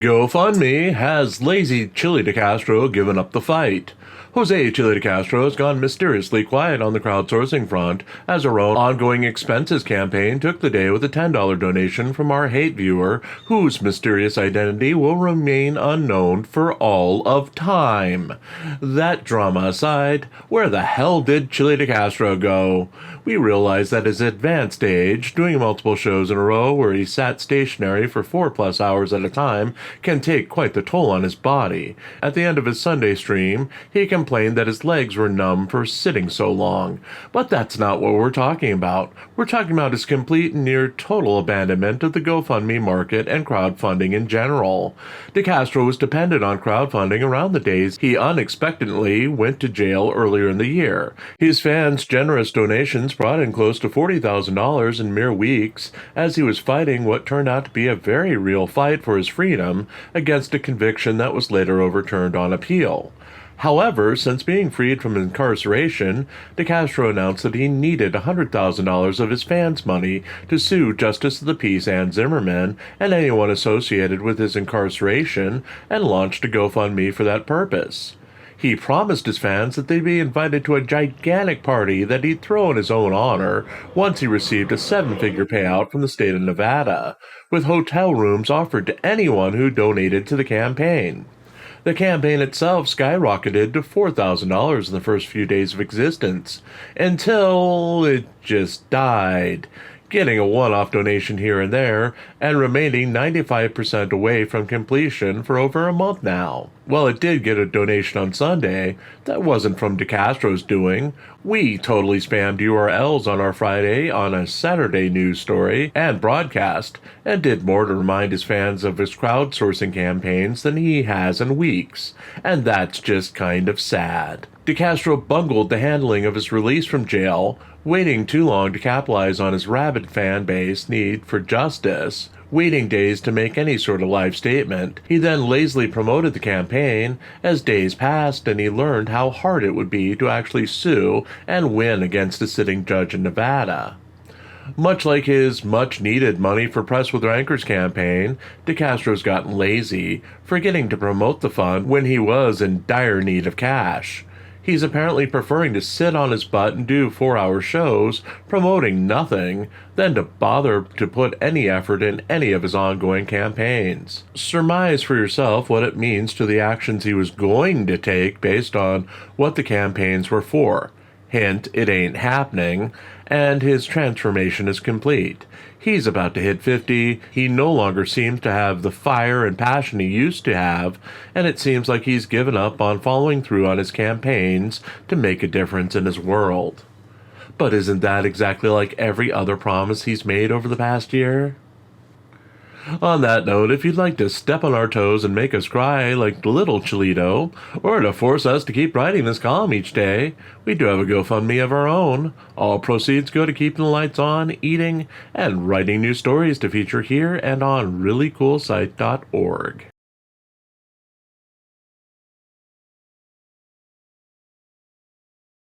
GoFundMe has lazy Chille DeCastro given up the fight. Jose Chille DeCastro has gone mysteriously quiet on the crowdsourcing front as her own ongoing expenses campaign took the day with a $10 donation from our hate viewer, whose mysterious identity will remain unknown for all of time. That drama aside, where the hell did Chille DeCastro go? We realize that his advanced age, doing multiple shows in a row where he sat stationary for 4+ hours at a time, can take quite the toll on his body. At the end of his Sunday stream, he complained that his legs were numb for sitting so long. But that's not what we're talking about. We're talking about his complete and near total abandonment of the GoFundMe market and crowdfunding in general. DeCastro was dependent on crowdfunding around the days he unexpectedly went to jail earlier in the year. His fans' generous donations brought in close to $40,000 in mere weeks, as he was fighting what turned out to be a very real fight for his freedom against a conviction that was later overturned on appeal. However, since being freed from incarceration, DeCastro announced that he needed $100,000 of his fans' money to sue Justice of the Peace Ann Zimmerman and anyone associated with his incarceration, and launched a GoFundMe for that purpose. He promised his fans that they'd be invited to a gigantic party that he'd throw in his own honor once he received a 7-figure payout from the state of Nevada, with hotel rooms offered to anyone who donated to the campaign. The campaign itself skyrocketed to $4,000 in the first few days of existence, until it just died, getting a one-off donation here and there, and remaining 95% away from completion for over a month now. While it did get a donation on Sunday, that wasn't from DeCastro's doing. We totally spammed URLs on our Friday on a Saturday news story and broadcast, and did more to remind his fans of his crowdsourcing campaigns than he has in weeks, and that's just kind of sad. DeCastro bungled the handling of his release from jail, waiting too long to capitalize on his rabid fan base need for justice, waiting days to make any sort of live statement. He then lazily promoted the campaign as days passed and he learned how hard it would be to actually sue and win against a sitting judge in Nevada. Much like his much-needed Money for Press with Rankers campaign, DeCastro's gotten lazy, forgetting to promote the fund when he was in dire need of cash. He's apparently preferring to sit on his butt and do 4-hour shows, promoting nothing, than to bother to put any effort in any of his ongoing campaigns. Surmise for yourself what it means to the actions he was going to take based on what the campaigns were for. Hint, it ain't happening, and his transformation is complete. He's about to hit 50, he no longer seems to have the fire and passion he used to have, and it seems like he's given up on following through on his campaigns to make a difference in his world. But isn't that exactly like every other promise he's made over the past year? On that note, if you'd like to step on our toes and make us cry like little Chilito, or to force us to keep writing this column each day, we do have a GoFundMe of our own. All proceeds go to keeping the lights on, eating, and writing new stories to feature here and on ReallyCoolSite.org.